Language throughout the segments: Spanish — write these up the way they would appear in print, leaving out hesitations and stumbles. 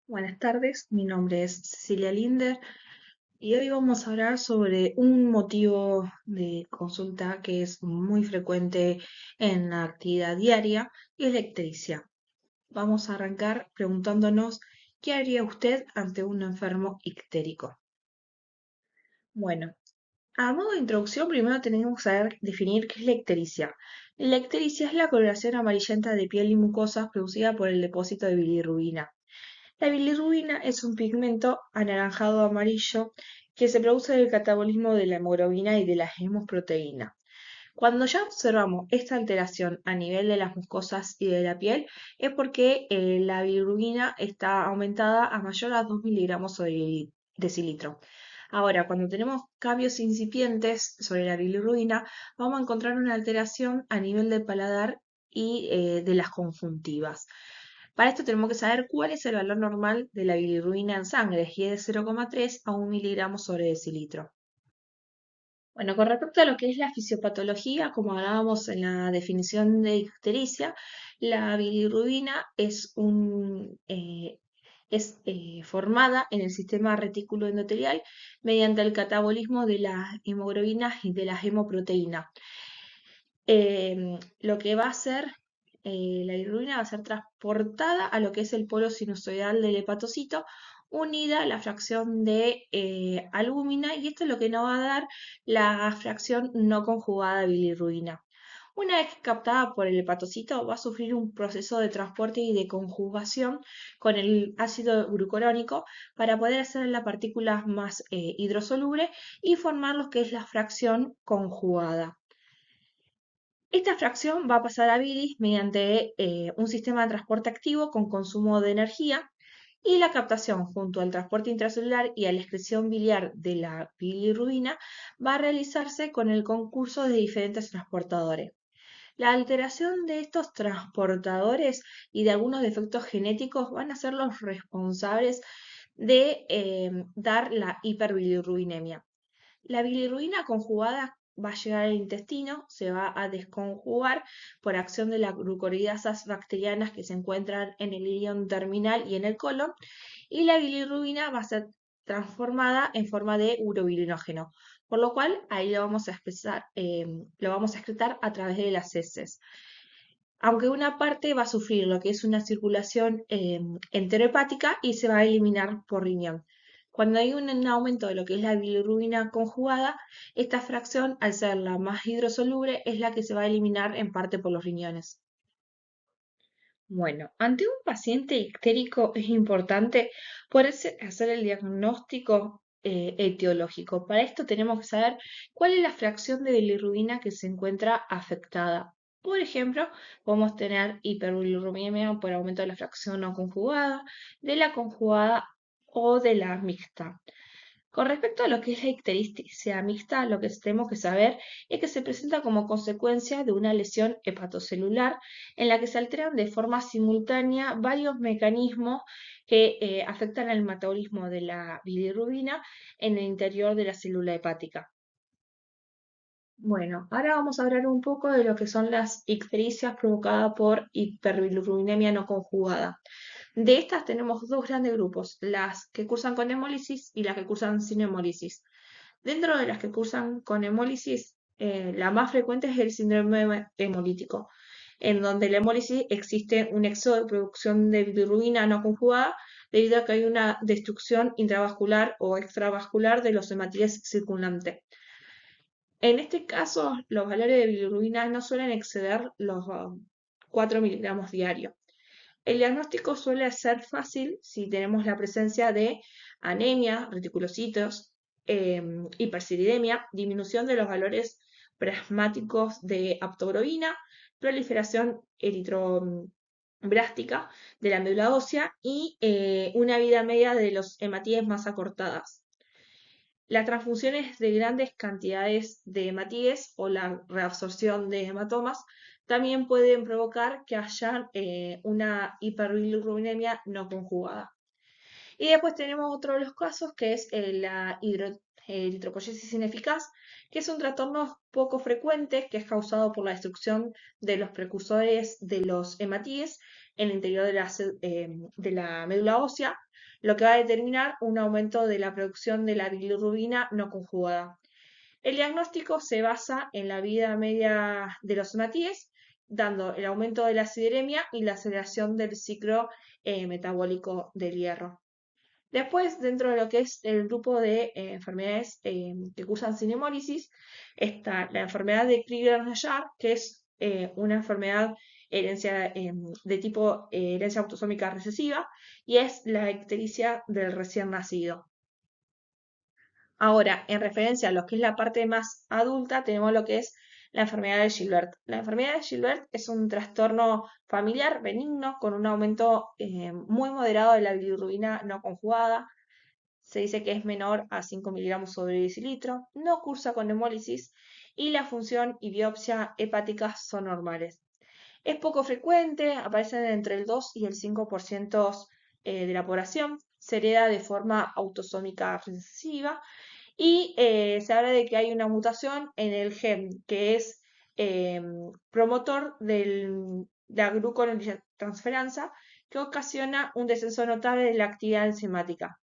Buenas tardes, mi nombre es Cecilia Linder y hoy vamos a hablar sobre un motivo de consulta que es muy frecuente en la actividad diaria y es la ictericia. Vamos a arrancar preguntándonos ¿qué haría usted ante un enfermo ictérico? Bueno, a modo de introducción primero tenemos que saber definir qué es la ictericia. La ictericia es la coloración amarillenta de piel y mucosas producida por el depósito de bilirrubina. La bilirrubina es un pigmento anaranjado amarillo que se produce del catabolismo de la hemoglobina y de la hemoproteína. Cuando ya observamos esta alteración a nivel de las mucosas y de la piel, es porque la bilirrubina está aumentada a mayor a 2 miligramos sobre decilitro. Ahora, cuando tenemos cambios incipientes sobre la bilirrubina, vamos a encontrar una alteración a nivel del paladar y de las conjuntivas. Para esto tenemos que saber cuál es el valor normal de la bilirrubina en sangre, y es de 0,3 a 1 miligramo sobre decilitro. Bueno, con respecto a lo que es la fisiopatología, como hablábamos en la definición de ictericia, la bilirrubina es formada en el sistema retículo endotelial mediante el catabolismo de las hemoglobinas y de la hemoproteína. Lo que va a hacer la bilirrubina va a ser transportada a lo que es el polo sinusoidal del hepatocito, unida a la fracción de albúmina, y esto es lo que nos va a dar la fracción no conjugada de bilirrubina. Una vez captada por el hepatocito, va a sufrir un proceso de transporte y de conjugación con el ácido glucurónico para poder hacer la partícula más hidrosoluble y formar lo que es la fracción conjugada. Esta fracción va a pasar a bilis mediante un sistema de transporte activo con consumo de energía, y la captación junto al transporte intracelular y a la excreción biliar de la bilirrubina va a realizarse con el concurso de diferentes transportadores. La alteración de estos transportadores y de algunos defectos genéticos van a ser los responsables de dar la hiperbilirrubinemia. La bilirrubina conjugada va a llegar al intestino, se va a desconjugar por acción de las glucoridasas bacterianas que se encuentran en el ilion terminal y en el colon, y la bilirrubina va a ser transformada en forma de urobilinógeno, por lo cual ahí lo vamos a expresar, lo vamos a excretar a través de las heces. Aunque una parte va a sufrir lo que es una circulación enterohepática y se va a eliminar por riñón. Cuando hay un aumento de lo que es la bilirrubina conjugada, esta fracción, al ser la más hidrosoluble, es la que se va a eliminar en parte por los riñones. Bueno, ante un paciente ictérico es importante poder hacer el diagnóstico etiológico. Para esto tenemos que saber cuál es la fracción de bilirrubina que se encuentra afectada. Por ejemplo, podemos tener hiperbilirrubinemia por aumento de la fracción no conjugada, de la conjugada o de la mixta. Con respecto a lo que es la ictericia mixta, lo que tenemos que saber es que se presenta como consecuencia de una lesión hepatocelular en la que se alteran de forma simultánea varios mecanismos que afectan al metabolismo de la bilirrubina en el interior de la célula hepática. Bueno, ahora vamos a hablar un poco de lo que son las ictericias provocadas por hiperbilirrubinemia no conjugada. De estas tenemos dos grandes grupos, las que cursan con hemólisis y las que cursan sin hemólisis. Dentro de las que cursan con hemólisis, la más frecuente es el síndrome hemolítico, en donde la hemólisis existe un exceso de producción de bilirrubina no conjugada debido a que hay una destrucción intravascular o extravascular de los hematíes circundantes. En este caso, los valores de bilirrubina no suelen exceder los 4 miligramos diarios. El diagnóstico suele ser fácil si tenemos la presencia de anemia, reticulocitos, hiperciridemia, disminución de los valores plasmáticos de aptoglobina, proliferación eritroblástica de la médula ósea y una vida media de los hematíes más acortadas. Las transfusiones de grandes cantidades de hematíes o la reabsorción de hematomas también pueden provocar que haya una hiperbilirrubinemia no conjugada. Y después tenemos otro de los casos que es la eritropoyesis ineficaz, que es un trastorno poco frecuente que es causado por la destrucción de los precursores de los hematíes en el interior de la médula ósea, lo que va a determinar un aumento de la producción de la bilirrubina no conjugada. El diagnóstico se basa en la vida media de los somatíes, dando el aumento de la acidemia y la aceleración del ciclo metabólico del hierro. Después, dentro de lo que es el grupo de enfermedades que cursan sin hemólisis, está la enfermedad de Crigler-Najjar, que es una enfermedad de tipo herencia autosómica recesiva, y es la ictericia del recién nacido. Ahora, en referencia a lo que es la parte más adulta, tenemos lo que es la enfermedad de Gilbert. La enfermedad de Gilbert es un trastorno familiar benigno con un aumento muy moderado de la bilirrubina no conjugada. Se dice que es menor a 5 miligramos sobre decilitro, no cursa con hemólisis y la función y biopsia hepáticas son normales. Es poco frecuente, aparecen entre el 2 y el 5% de la población, se hereda de forma autosómica recesiva y se habla de que hay una mutación en el gen que es promotor de la gluconeotransferasa que ocasiona un descenso notable de la actividad enzimática.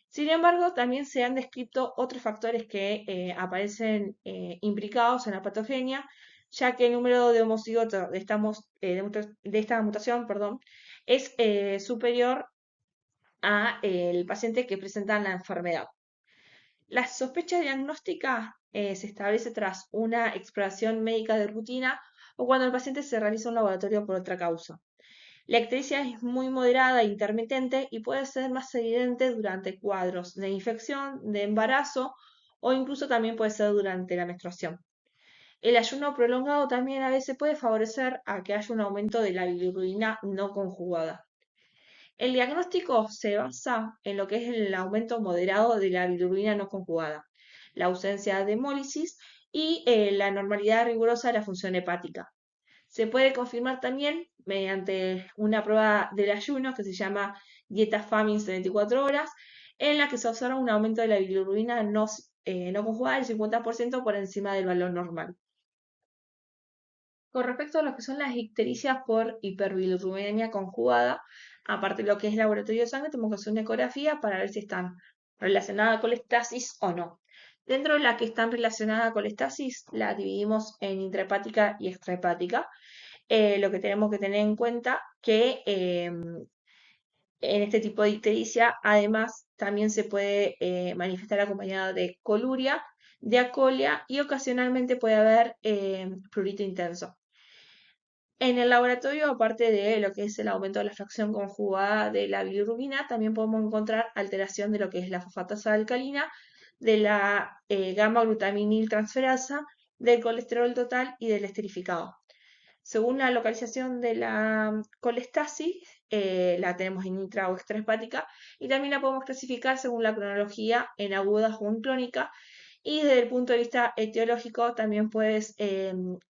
Sin embargo, también se han descrito otros factores que aparecen implicados en la patogenia, ya que el número de homocigotos de esta mutación, perdón, es superior a el paciente que presenta la enfermedad. La sospecha diagnóstica se establece tras una exploración médica de rutina o cuando el paciente se realiza un laboratorio por otra causa. La ictericia es muy moderada e intermitente y puede ser más evidente durante cuadros de infección, de embarazo o incluso también puede ser durante la menstruación. El ayuno prolongado también a veces puede favorecer a que haya un aumento de la bilirrubina no conjugada. El diagnóstico se basa en lo que es el aumento moderado de la bilirrubina no conjugada, la ausencia de hemólisis y la normalidad rigurosa de la función hepática. Se puede confirmar también mediante una prueba del ayuno que se llama dieta FAMIN 74 horas, en la que se observa un aumento de la bilirrubina no conjugada del 50% por encima del valor normal. Con respecto a lo que son las ictericias por hiperbilirrubinemia conjugada, aparte de lo que es laboratorio de sangre, tenemos que hacer una ecografía para ver si están relacionadas con estasis o no. Dentro de las que están relacionadas con estasis, las dividimos en intrahepática y extrahepática. Lo que tenemos que tener en cuenta que en este tipo de ictericia, además, también se puede manifestar acompañada de coluria, de acolia y ocasionalmente puede haber prurito intenso. En el laboratorio, aparte de lo que es el aumento de la fracción conjugada de la bilirrubina, también podemos encontrar alteración de lo que es la fosfatasa alcalina, de la gamma-glutaminil transferasa, del colesterol total y del esterificado. Según la localización de la colestasis, la tenemos en intra o extrahepática y también la podemos clasificar según la cronología en aguda o en crónica. Y desde el punto de vista etiológico también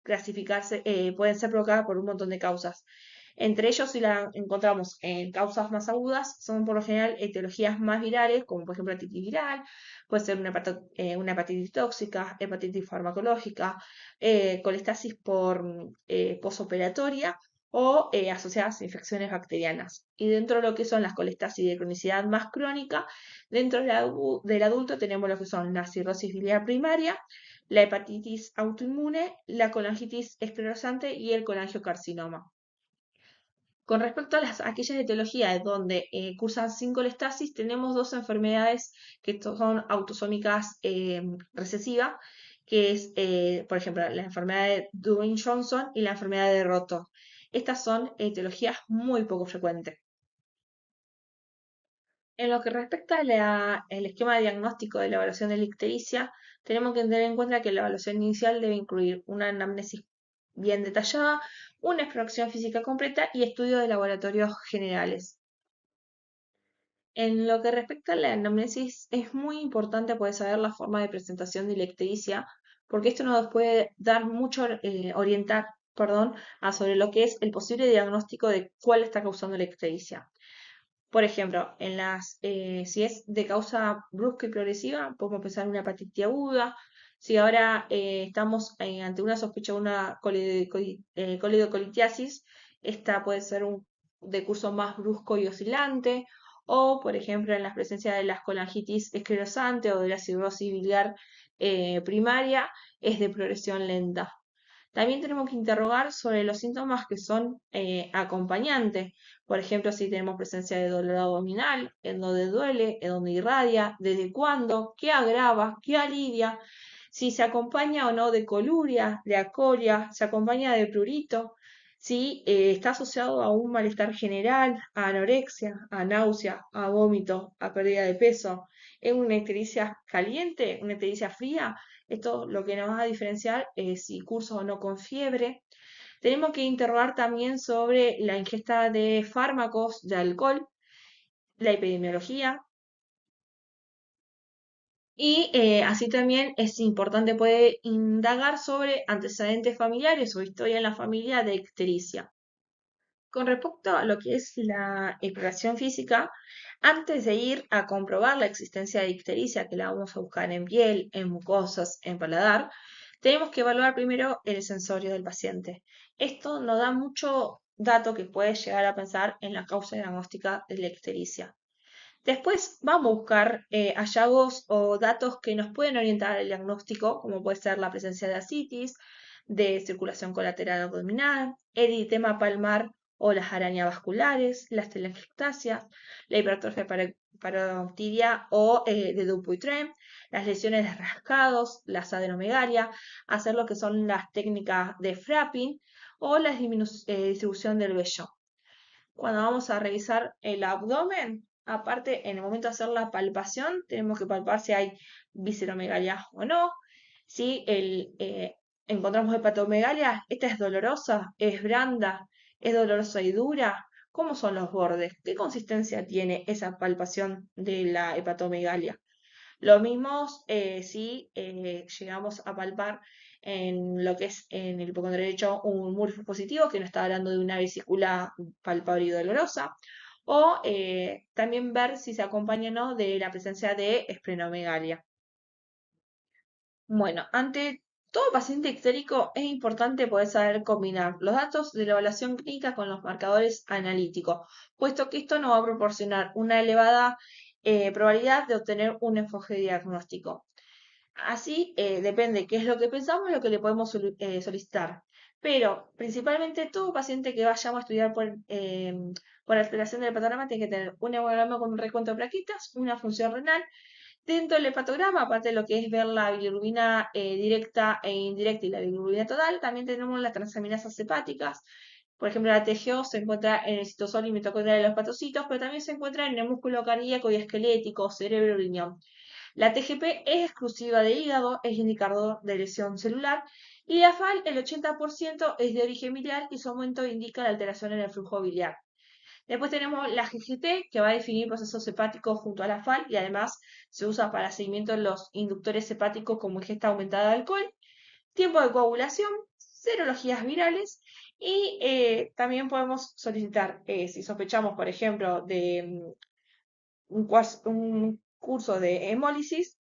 clasificarse, pueden ser provocadas por un montón de causas. Entre ellos, si la encontramos en causas más agudas, son por lo general etiologías más virales, como por ejemplo hepatitis viral, puede ser una hepatitis tóxica, hepatitis farmacológica, colestasis por posoperatoria o asociadas a infecciones bacterianas. Y dentro de lo que son las colestasis de cronicidad más crónica, dentro del adulto tenemos lo que son la cirrosis biliar primaria, la hepatitis autoinmune, la colangitis esclerosante y el colangiocarcinoma. Con respecto a aquellas etiologías donde cursan sin colestasis, tenemos dos enfermedades que son autosómicas recesivas, que es, por ejemplo, la enfermedad de Duane-Johnson y la enfermedad de Rotor. Estas son etiologías muy poco frecuentes. En lo que respecta al esquema de diagnóstico de la evaluación de la ictericia, tenemos que tener en cuenta que la evaluación inicial debe incluir una anamnesis bien detallada, una exploración física completa y estudios de laboratorios generales. En lo que respecta a la anamnesis, es muy importante poder saber la forma de presentación de la ictericia, porque esto nos puede dar mucho, orientar, perdón, sobre lo que es el posible diagnóstico de cuál está causando la ictericia. Por ejemplo, si es de causa brusca y progresiva, podemos pensar en una hepatitis aguda. Si ahora estamos ante una sospecha de una colidocolitiasis, esta puede ser de curso más brusco y oscilante, o por ejemplo en la presencia de la colangitis esclerosante o de la cirrosis biliar primaria, es de progresión lenta. También tenemos que interrogar sobre los síntomas que son acompañantes. Por ejemplo, si tenemos presencia de dolor abdominal, en donde duele, en donde irradia, desde cuándo, qué agrava, qué alivia, si se acompaña o no de coluria, de acoria, se acompaña de prurito, si está asociado a un malestar general, a anorexia, a náusea, a vómito, a pérdida de peso. ¿Es una ictericia caliente, una ictericia fría? Esto lo que nos va a diferenciar es si curso o no con fiebre. Tenemos que interrogar también sobre la ingesta de fármacos, de alcohol, la epidemiología. Y así también es importante poder indagar sobre antecedentes familiares o historia en la familia de ictericia. Con respecto a lo que es la exploración física, antes de ir a comprobar la existencia de ictericia, que la vamos a buscar en piel, en mucosas, en paladar, tenemos que evaluar primero el sensorio del paciente. Esto nos da mucho dato que puede llegar a pensar en la causa diagnóstica de la ictericia. Después vamos a buscar hallazgos o datos que nos pueden orientar al diagnóstico, como puede ser la presencia de ascitis, de circulación colateral abdominal, eritema palmar o las arañas vasculares, las telangiectasias, la hipertrofia parotidia o de Dupuytren, las lesiones de rascados, las adenomegalia, hacer lo que son las técnicas de frapping o la distribución del vello. Cuando vamos a revisar el abdomen, aparte en el momento de hacer la palpación, tenemos que palpar si hay visceromegalia o no. Si encontramos hepatomegalia, esta es dolorosa, es blanda, es dolorosa y dura. ¿Cómo son los bordes? ¿Qué consistencia tiene esa palpación de la hepatomegalia? Lo mismo si llegamos a palpar en lo que es en el hipocondrio derecho un MURF positivo, que nos está hablando de una vesícula palpable y dolorosa, o también ver si se acompaña o no de la presencia de esplenomegalia. Bueno, ante todo paciente ictérico es importante poder saber combinar los datos de la evaluación clínica con los marcadores analíticos, puesto que esto nos va a proporcionar una elevada probabilidad de obtener un enfoque diagnóstico. Así depende qué es lo que pensamos, lo que le podemos solicitar. Pero principalmente todo paciente que vayamos a estudiar por alteración del hepatograma tiene que tener un hemograma con un recuento de plaquitas, una función renal. Dentro del hepatograma, aparte de lo que es ver la bilirrubina directa e indirecta y la bilirrubina total, también tenemos las transaminasas hepáticas. Por ejemplo, la TGO se encuentra en el citosol y mitocondrial de los hepatocitos, pero también se encuentra en el músculo cardíaco y esquelético, cerebro y riñón. La TGP es exclusiva de hígado, es indicador de lesión celular, y la FAL, el 80% es de origen biliar y su aumento indica la alteración en el flujo biliar. Después tenemos la GGT, que va a definir procesos hepáticos junto a la FAL y además se usa para seguimiento de los inductores hepáticos como ingesta aumentada de alcohol, tiempo de coagulación, serologías virales y también podemos solicitar, si sospechamos, por ejemplo, de un curso de hemólisis,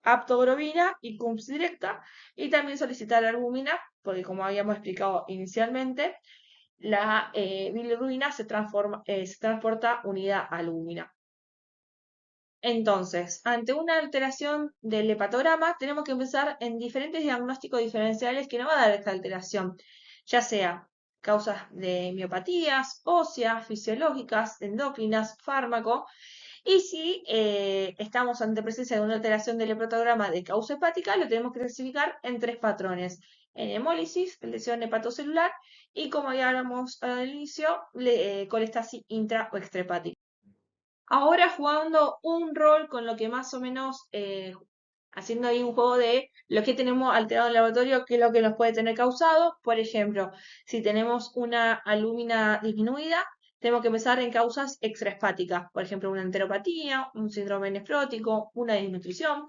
aptoglobina y CUMS directa, y también solicitar albúmina, porque como habíamos explicado inicialmente, la bilirrubina se transporta unida a albúmina. Entonces, ante una alteración del hepatograma, tenemos que empezar en diferentes diagnósticos diferenciales que nos va a dar esta alteración, ya sea causas de miopatías, óseas, fisiológicas, endocrinas, fármaco, y si estamos ante presencia de una alteración del hepatograma de causa hepática, lo tenemos que clasificar en tres patrones: en hemólisis, lesión hepatocelular, y como ya hablamos al inicio, colestasis intra o extrahepática. Ahora jugando un rol con lo que más o menos, haciendo ahí un juego de lo que tenemos alterado en el laboratorio, qué es lo que nos puede tener causado. Por ejemplo, si tenemos una albúmina disminuida, tenemos que empezar en causas extrahepáticas, por ejemplo, una enteropatía, un síndrome nefrótico, una desnutrición.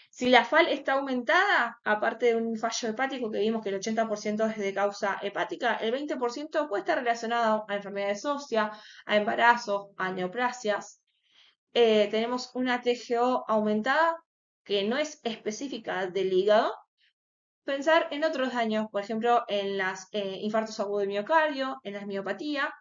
Si la FAL está aumentada, aparte de un fallo hepático que vimos que el 80% es de causa hepática, el 20% puede estar relacionado a enfermedades óseas, a embarazos, a neoplasias. Tenemos una TGO aumentada que no es específica del hígado. Pensar en otros daños, por ejemplo, en los infartos agudos de miocardio, en la miopatía,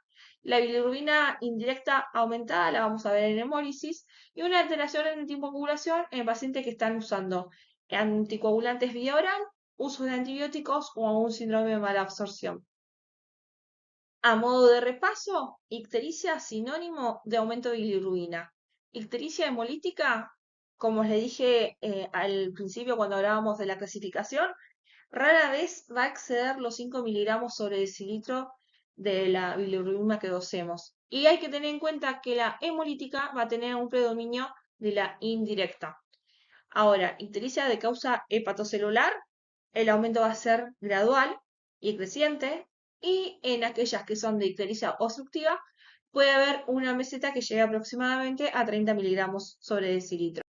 La bilirrubina indirecta aumentada la vamos a ver en hemólisis y una alteración en el tiempo de coagulación en pacientes que están usando anticoagulantes vía oral, uso de antibióticos o un síndrome de mala absorción. A modo de repaso, ictericia sinónimo de aumento de bilirrubina. Ictericia hemolítica, como les dije al principio cuando hablábamos de la clasificación, rara vez va a exceder los 5 miligramos sobre decilitro de la bilirrubina que dosemos. Y hay que tener en cuenta que la hemolítica va a tener un predominio de la indirecta. Ahora, ictericia de causa hepatocelular, el aumento va a ser gradual y creciente, y en aquellas que son de ictericia obstructiva, puede haber una meseta que llegue aproximadamente a 30 miligramos sobre decilitro.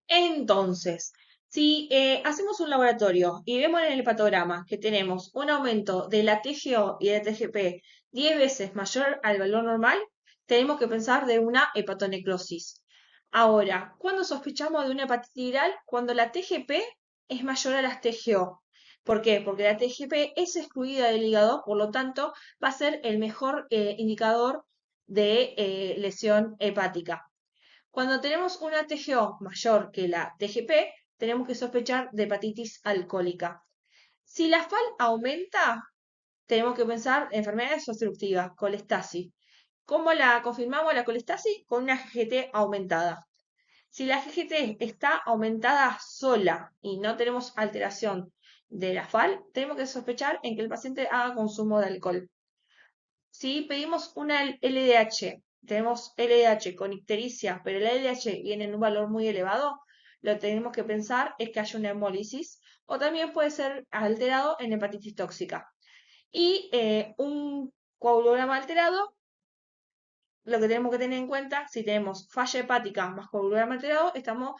Entonces, si hacemos un laboratorio y vemos en el hepatograma que tenemos un aumento de la TGO y de TGP 10 veces mayor al valor normal, tenemos que pensar de una hepatonecrosis. Ahora, ¿cuándo sospechamos de una hepatitis viral? Cuando la TGP es mayor a las TGO. ¿Por qué? Porque la TGP es excluida del hígado, por lo tanto, va a ser el mejor indicador de lesión hepática. Cuando tenemos una TGO mayor que la TGP, tenemos que sospechar de hepatitis alcohólica. Si la FAL aumenta, tenemos que pensar en enfermedades obstructivas, colestasis. ¿Cómo la confirmamos la colestasis? Con una GGT aumentada. Si la GGT está aumentada sola y no tenemos alteración de la FAL, tenemos que sospechar en que el paciente haga consumo de alcohol. Si pedimos una LDH, tenemos LDH con ictericia, pero el LDH viene en un valor muy elevado, lo que tenemos que pensar es que haya una hemólisis o también puede ser alterado en hepatitis tóxica. Y un coagulograma alterado, lo que tenemos que tener en cuenta, si tenemos falla hepática más coagulograma alterado, estamos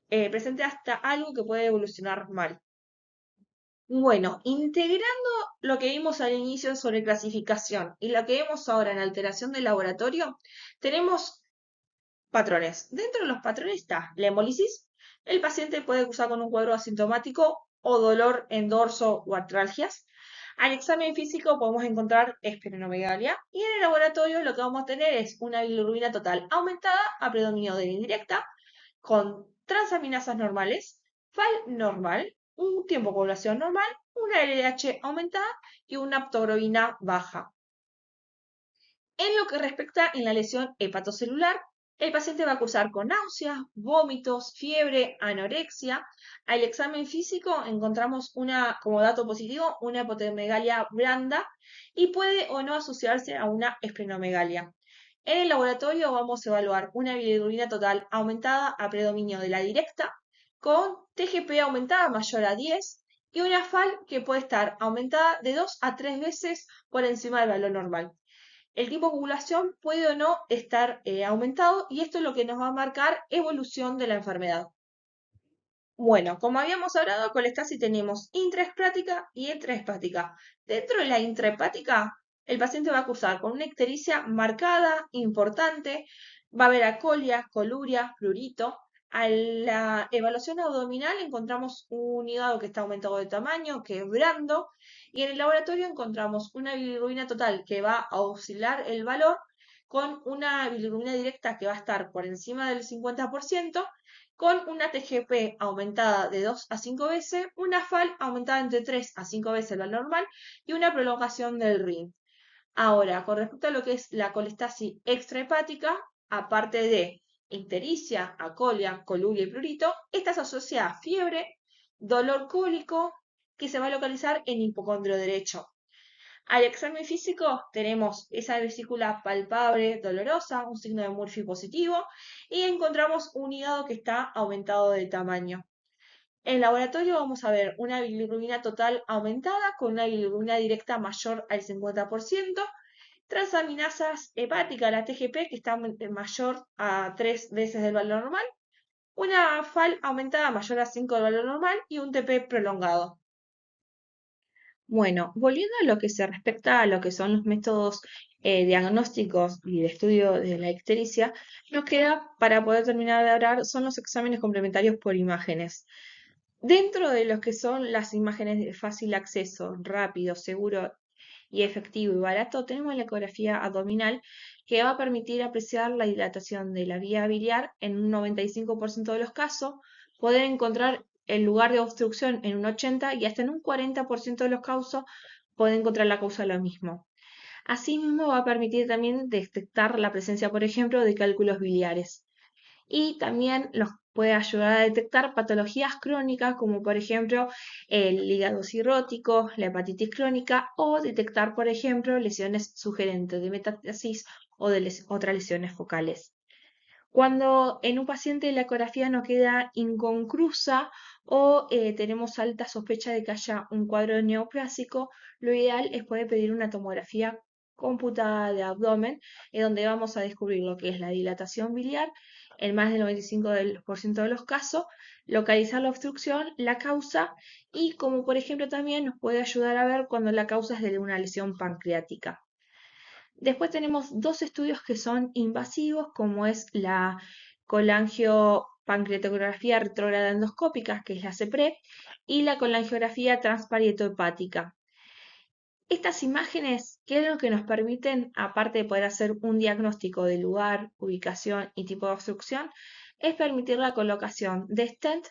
presentes hasta algo que puede evolucionar mal. Bueno, integrando lo que vimos al inicio sobre clasificación y lo que vemos ahora en alteración del laboratorio, tenemos patrones. Dentro de los patrones está la hemólisis. El paciente puede cursar con un cuadro asintomático o dolor en dorso o artralgias. Al examen físico podemos encontrar esplenomegalia y en el laboratorio lo que vamos a tener es una bilirrubina total aumentada a predominio de la indirecta con transaminasas normales, FAL normal, un tiempo de población normal, una LDH aumentada y una aptoglobina baja. En lo que respecta en la lesión hepatocelular, el paciente va a cursar con náuseas, vómitos, fiebre, anorexia. Al examen físico encontramos como dato positivo una hepatomegalia blanda y puede o no asociarse a una esplenomegalia. En el laboratorio vamos a evaluar una bilirrubina total aumentada a predominio de la directa con TGP aumentada mayor a 10 y una FAL que puede estar aumentada de 2 a 3 veces por encima del valor normal. El tipo de ovulación puede o no estar aumentado y esto es lo que nos va a marcar evolución de la enfermedad. Bueno, como habíamos hablado, colestasis tenemos intrahepática y extrahepática. Dentro de la intrahepática, el paciente va a cursar con una ictericia marcada, importante, va a haber acolia, coluria, prurito. A la evaluación abdominal encontramos un hígado que está aumentado de tamaño, que es blando, y en el laboratorio encontramos una bilirrubina total que va a oscilar el valor con una bilirrubina directa que va a estar por encima del 50%, con una TGP aumentada de 2 a 5 veces, una FAL aumentada entre 3 a 5 veces lo normal y una prolongación del RIN. Ahora, con respecto a lo que es la colestasis extrahepática, aparte de ictericia, acolia, coluria y prurito, esta se asocia a fiebre, dolor cólico, que se va a localizar en hipocondrio derecho. Al examen físico tenemos esa vesícula palpable, dolorosa, un signo de Murphy positivo, y encontramos un hígado que está aumentado de tamaño. En laboratorio vamos a ver una bilirrubina total aumentada con una bilirrubina directa mayor al 50%, transaminasas hepáticas, la TGP, que está mayor a 3 veces del valor normal, una FAL aumentada mayor a 5 del valor normal y un TP prolongado. Bueno, volviendo a lo que se respecta a lo que son los métodos diagnósticos y de estudio de la ictericia, nos queda para poder terminar de hablar son los exámenes complementarios por imágenes. Dentro de los que son las imágenes de fácil acceso, rápido, seguro y efectivo y barato, tenemos la ecografía abdominal que va a permitir apreciar la dilatación de la vía biliar en un 95% de los casos, poder encontrar el lugar de obstrucción en un 80% y hasta en un 40% de los casos poder encontrar la causa de lo mismo. Asimismo, va a permitir también detectar la presencia, por ejemplo, de cálculos biliares. Y también los puede ayudar a detectar patologías crónicas como por ejemplo el hígado cirrótico, la hepatitis crónica o detectar por ejemplo lesiones sugerentes de metástasis o de otras lesiones focales. Cuando en un paciente la ecografía no queda inconclusa o tenemos alta sospecha de que haya un cuadro neoplásico, lo ideal es poder pedir una tomografía computada de abdomen, en donde vamos a descubrir lo que es la dilatación biliar en más del 95% de los casos, localizar la obstrucción, la causa y como por ejemplo también nos puede ayudar a ver cuando la causa es de una lesión pancreática. Después tenemos dos estudios que son invasivos, como es la colangiopancreatografía retrógrada endoscópica, que es la CEPRE, y la colangiografía transparieto-hepática. Estas imágenes, ¿qué es lo que nos permiten, aparte de poder hacer un diagnóstico de lugar, ubicación y tipo de obstrucción? Es permitir la colocación de stent,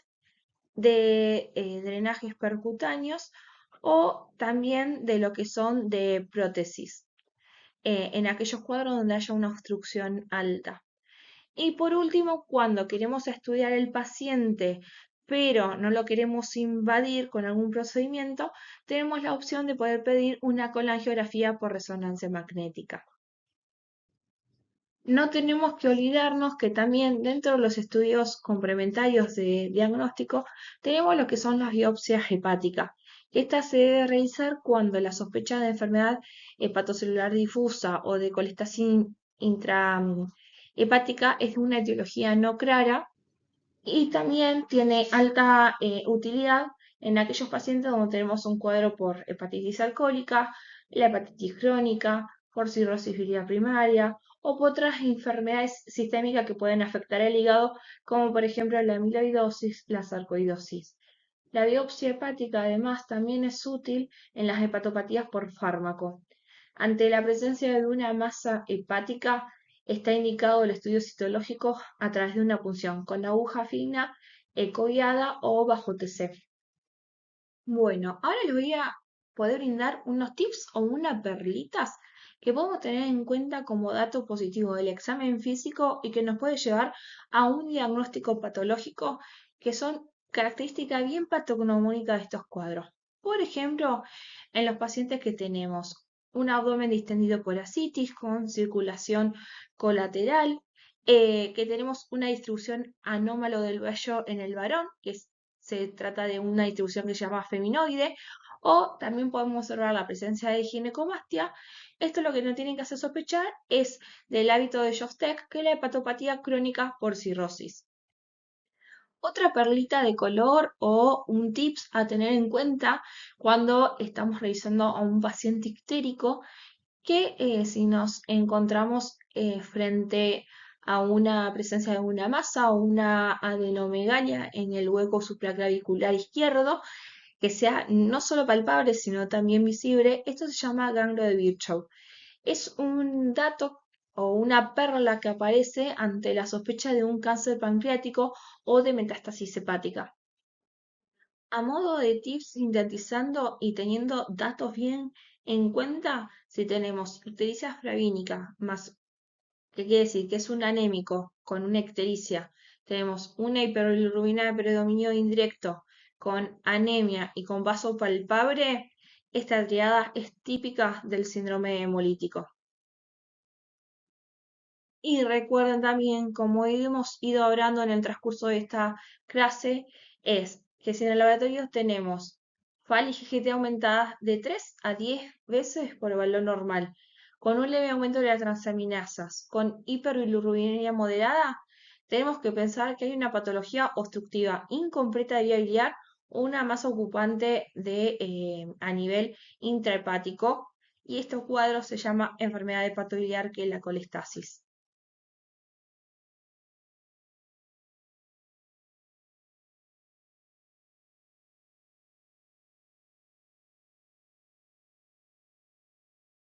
de drenajes percutáneos o también de lo que son de prótesis en aquellos cuadros donde haya una obstrucción alta. Y por último, cuando queremos estudiar el paciente, pero no lo queremos invadir con algún procedimiento, tenemos la opción de poder pedir una colangiografía por resonancia magnética. No tenemos que olvidarnos que también dentro de los estudios complementarios de diagnóstico tenemos lo que son las biopsias hepáticas. Esta se debe realizar cuando la sospecha de enfermedad hepatocelular difusa o de colestasis intrahepática es de una etiología no clara y también tiene alta utilidad en aquellos pacientes donde tenemos un cuadro por hepatitis alcohólica, la hepatitis crónica, por cirrosis biliar primaria o por otras enfermedades sistémicas que pueden afectar el hígado, como por ejemplo la amiloidosis, la sarcoidosis. La biopsia hepática además también es útil en las hepatopatías por fármaco. Ante la presencia de una masa hepática, está indicado el estudio citológico a través de una punción con aguja fina, ecoguiada o bajo TC. Bueno, ahora les voy a poder brindar unos tips o unas perlitas que podemos tener en cuenta como dato positivo del examen físico y que nos puede llevar a un diagnóstico patológico que son características bien patognomónicas de estos cuadros. Por ejemplo, en los pacientes que tenemos un abdomen distendido por ascitis con circulación colateral, que tenemos una distribución anómalo del vello en el varón, se trata de una distribución que se llama feminoide, o también podemos observar la presencia de ginecomastia. Esto lo que no tienen que hacer sospechar es del hábito de Jostek, que es la hepatopatía crónica por cirrosis. Otra perlita de color o un tips a tener en cuenta cuando estamos revisando a un paciente ictérico, que si nos encontramos frente a una presencia de una masa o una adenomegalia en el hueco supraclavicular izquierdo, que sea no solo palpable, sino también visible, esto se llama ganglio de Virchow. Es un dato o una perla que aparece ante la sospecha de un cáncer pancreático o de metástasis hepática. A modo de tips, sintetizando y teniendo datos bien en cuenta, si tenemos ictericia flavínica más, ¿qué quiere decir? Que es un anémico con una ictericia, tenemos una hiperbilirrubina de predominio indirecto con anemia y con vaso palpable, esta triada es típica del síndrome hemolítico. Y recuerden también, como hemos ido hablando en el transcurso de esta clase, es que si en el laboratorio tenemos FAL y GGT aumentadas de 3 a 10 veces por el valor normal, con un leve aumento de las transaminasas, con hiperbilirrubinemia moderada, tenemos que pensar que hay una patología obstructiva incompleta de vía biliar o una masa ocupante a nivel intrahepático, y este cuadro se llama enfermedad hepatobiliar, que es la colestasis.